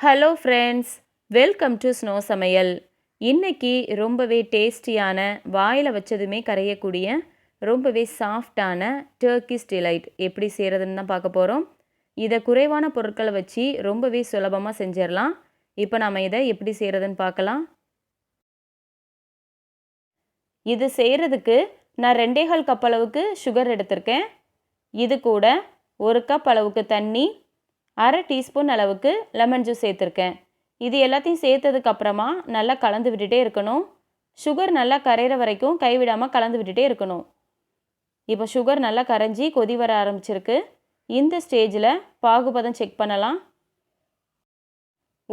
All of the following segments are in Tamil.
Hello friends, welcome to snow சமையல். இன்னைக்கு ரொம்பவே டேஸ்டியான, வாயில் வச்சதுமே கரையக்கூடிய ரொம்பவே சாஃப்டான டர்க்கிஷ் டிலைட் எப்படி செய்கிறதுன்னு தான் பார்க்க போகிறோம். இதை குறைவான பொருட்களை வச்சு ரொம்பவே சுலபமாக செஞ்சிடலாம். இப்போ நாம் இதை எப்படி செய்கிறதுன்னு பார்க்கலாம். இது செய்கிறதுக்கு நான் 2.25 கப் அளவுக்கு சுகர் எடுத்திருக்கேன். இது கூட 1 கப் அளவுக்கு தண்ணி, 1/2 டீஸ்பூன் அளவுக்கு லெமன் ஜூஸ் சேர்த்துருக்கேன். இது எல்லாத்தையும் சேர்த்ததுக்கப்புறமா நல்லா கலந்து விட்டுட்டே இருக்கணும். சுகர் நல்லா கரையிற வரைக்கும் கைவிடாமல் கலந்து விட்டுட்டே இருக்கணும். இப்போ சுகர் நல்லா கரைஞ்சி கொதி வர ஆரம்பிச்சிருக்கு. இந்த ஸ்டேஜில் பாகுபதம் செக் பண்ணலாம்.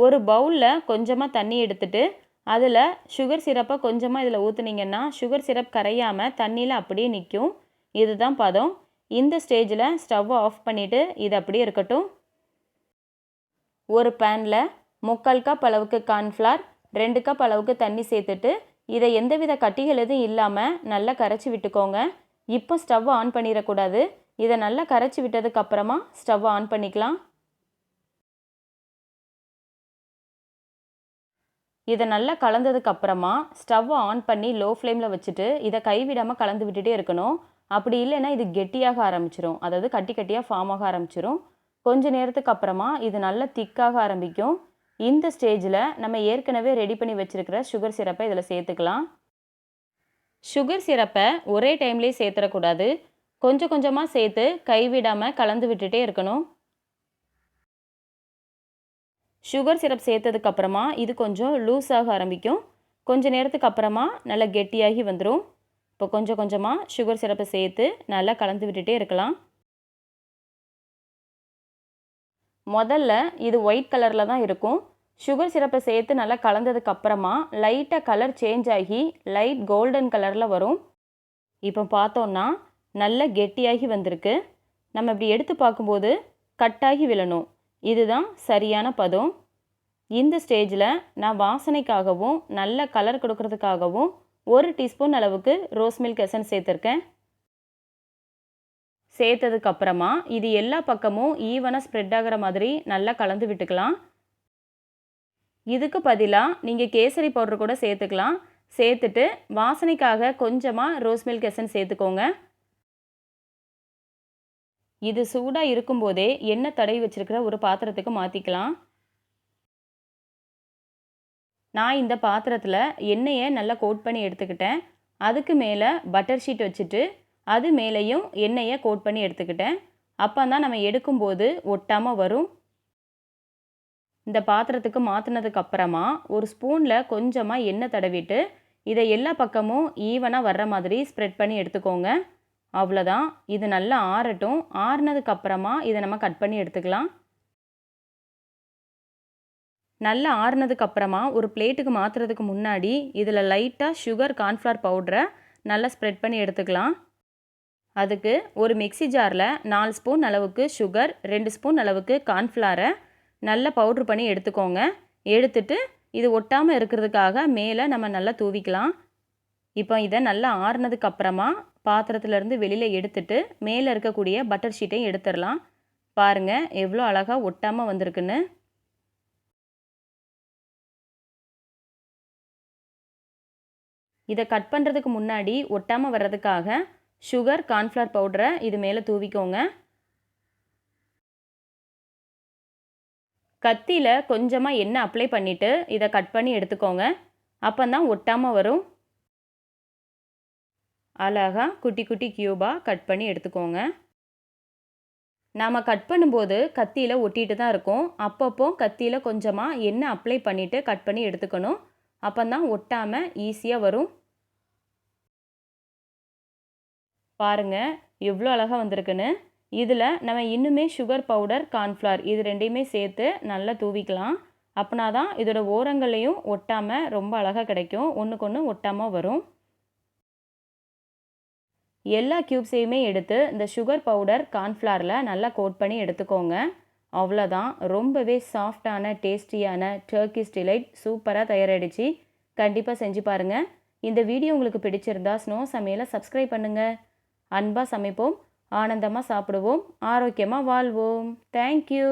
ஒரு பவுலில் கொஞ்சமாக தண்ணி எடுத்துட்டு அதில் சுகர் சிரப்பை கொஞ்சமாக இதில் ஊற்றுனீங்கன்னா சுகர் சிரப் கரையாமல் தண்ணியில் அப்படியே நிற்கும். இதுதான் பதம். இந்த ஸ்டேஜில் ஸ்டவ்வை ஆஃப் பண்ணிவிட்டு இது அப்படியே இருக்கட்டும். ஒரு பேனில் 3/4 கப் அளவுக்கு கார்ன்ஃப்ளவர், 2 கப் அளவுக்கு தண்ணி சேர்த்துட்டு இதை எந்தவித கட்டிகள் எதுவும் இல்லாமல் நல்லா கரைச்சி விட்டுக்கோங்க. இப்போ ஸ்டவ்வை ஆன் பண்ணிடக்கூடாது. இதை நல்லா கரைச்சி விட்டதுக்கப்புறமா ஸ்டவ்வை ஆன் பண்ணிக்கலாம். இதை நல்லா கலந்ததுக்கப்புறமா ஸ்டவ்வை ஆன் பண்ணி லோ ஃப்ளேமில் வச்சுட்டு இதை கைவிடாமல் கலந்து விட்டுட்டே இருக்கணும். அப்படி இல்லைன்னா இது கெட்டியாக ஆரம்பிச்சிடும், அதாவது கட்டி கட்டியாக ஃபார்ம் ஆக ஆரம்பிச்சிடும். கொஞ்ச நேரத்துக்கு அப்புறமா இது நல்லா திக்காக ஆரம்பிக்கும். இந்த ஸ்டேஜில் நம்ம ஏற்கனவே ரெடி பண்ணி வச்சுருக்கிற சுகர் சிரப்பை இதில் சேர்த்துக்கலாம். சுகர் சிரப்பை ஒரே டைம்லேயே சேர்த்துடக்கூடாது. கொஞ்சம் கொஞ்சமாக சேர்த்து கைவிடாமல் கலந்து விட்டுட்டே இருக்கணும். சுகர் சிரப் சேர்த்ததுக்கப்புறமா இது கொஞ்சம் லூஸாக ஆரம்பிக்கும். கொஞ்ச நேரத்துக்கு அப்புறமா நல்லா கெட்டியாகி வந்துடும். இப்போ கொஞ்சம் கொஞ்சமாக சுகர் சிரப்பை சேர்த்து நல்லா கலந்து விட்டுட்டே இருக்கலாம். முதல்ல இது ஒயிட் கலரில் தான் இருக்கும். சுகர் சிரப்பை சேர்த்து நல்லா கலந்ததுக்கப்புறமா லைட்டாக கலர் சேஞ்ச் ஆகி லைட் கோல்டன் கலரில் வரும். இப்போ பார்த்தோன்னா நல்லா கெட்டியாகி வந்திருக்கு. நம்ம இப்படி எடுத்து பார்க்கும்போது கட்டாகி விழணும். இதுதான் சரியான பதம். இந்த ஸ்டேஜில் நான் வாசனைக்காகவும் நல்ல கலர் கொடுக்கறதுக்காகவும் 1 டீஸ்பூன் அளவுக்கு ரோஸ் மில்க் எசன்ஸ் சேர்த்துருக்கேன். சேர்த்ததுக்கப்புறமா இது எல்லா பக்கமும் ஈவனாக ஸ்ப்ரெட் ஆகிற மாதிரி நல்லா கலந்து விட்டுக்கலாம். இதுக்கு பதிலாக நீங்கள் கேசரி பவுடர் கூட சேர்த்துக்கலாம். சேர்த்துட்டு வாசனைக்காக கொஞ்சமாக ரோஸ் மில்க் எசன்ஸ் சேர்த்துக்கோங்க. இது சூடாக இருக்கும்போதே எண்ணெய் தடவி வச்சுருக்கிற ஒரு பாத்திரத்துக்கு மாற்றிக்கலாம். நான் இந்த பாத்திரத்தில் எண்ணெயை நல்லா கோட் பண்ணி எடுத்துக்கிட்டேன். அதுக்கு மேலே பட்டர் ஷீட் வச்சுட்டு அது மேலேயும் எண்ணெயை கோட் பண்ணி எடுத்துக்கிட்டேன். அப்போ தான் நம்ம எடுக்கும்போது ஒட்டாமல் வரும். இந்த பாத்திரத்துக்கு மாற்றினதுக்கப்புறமா ஒரு ஸ்பூனில் கொஞ்சமாக எண்ணெய் தடவிட்டு இதை எல்லா பக்கமும் ஈவனாக வர்ற மாதிரி ஸ்ப்ரெட் பண்ணி எடுத்துக்கோங்க. அவ்வளோதான். இது நல்லா ஆறட்டும். ஆறுனதுக்கப்புறமா இதை நம்ம கட் பண்ணி எடுத்துக்கலாம். நல்லா ஆறுனதுக்கப்புறமா ஒரு பிளேட்டுக்கு மாற்றுறதுக்கு முன்னாடி இதில் லைட்டாக சுகர் கார்ன்ஃப்ளவர் பவுடரை நல்லா ஸ்ப்ரெட் பண்ணி எடுத்துக்கலாம். அதுக்கு ஒரு மிக்ஸி ஜாரில் 4 ஸ்பூன் அளவுக்கு சுகர், 2 ஸ்பூன் அளவுக்கு கார்ன்ஃப்ளவரை நல்லா பவுட்ரு பண்ணி எடுத்துக்கோங்க. எடுத்துட்டு இது ஒட்டாமல் இருக்கிறதுக்காக மேலே நம்ம நல்லா தூவிக்கலாம். இப்போ இதை நல்லா ஆறுனதுக்கப்புறமா பாத்திரத்துலேருந்து வெளியில் எடுத்துட்டு மேலே இருக்கக்கூடிய பட்டர் ஷீட்டையும் எடுத்துடலாம். பாருங்கள் எவ்வளோ அழகாக ஒட்டாமல் வந்திருக்குன்னு. இதை கட் பண்ணுறதுக்கு முன்னாடி ஒட்டாமல் வர்றதுக்காக சுகர் கார்ன்ஃப்ளவர் பவுடரை இது மேலே தூவிக்கோங்க. கத்தியில் கொஞ்சமாக எண்ணெய் அப்ளை பண்ணிவிட்டு இதை கட் பண்ணி எடுத்துக்கோங்க. அப்போ தான் ஒட்டாமல் வரும். அழகாக குட்டி குட்டி க்யூபாக கட் பண்ணி எடுத்துக்கோங்க. நாம் கட் பண்ணும்போது கத்தியில் ஒட்டிட்டு தான் இருக்கும். அப்பப்போ கத்தியில் கொஞ்சமாக எண்ணெய் அப்ளை பண்ணிவிட்டு கட் பண்ணி எடுத்துக்கணும். அப்போ தான் ஒட்டாமல் ஈஸியாக வரும். பாருங்கள் எவ்வளோ அழகாக வந்திருக்குன்னு. இதில் நம்ம இன்னுமே சுகர் பவுடர், கார்ன்ஃப்ளவர் இது ரெண்டையுமே சேர்த்து நல்லா தூவிக்கலாம். அப்படின்னா தான் இதோட ஓரங்களையும் ஒட்டாமல் ரொம்ப அழகாக கிடைக்கும். ஒன்றுக்கு ஒன்று ஒட்டாமல் வரும். எல்லா க்யூப்ஸையுமே எடுத்து இந்த சுகர் பவுடர் கார்ன்ஃப்ளவரில் நல்லா கோட் பண்ணி எடுத்துக்கோங்க. அவ்வளோதான். ரொம்பவே சாஃப்டான டேஸ்டியான டர்க்கிஷ் டிலைட் சூப்பராக தயாராகிடுச்சு. கண்டிப்பாக செஞ்சு பாருங்கள். இந்த வீடியோ உங்களுக்கு பிடிச்சிருந்தா ஸ்னோ சமையலை சப்ஸ்கிரைப் பண்ணுங்கள். அன்பாக சமைப்போம், ஆனந்தமாக சாப்பிடுவோம், ஆரோக்கியமாக வாழ்வோம். தேங்க்யூ.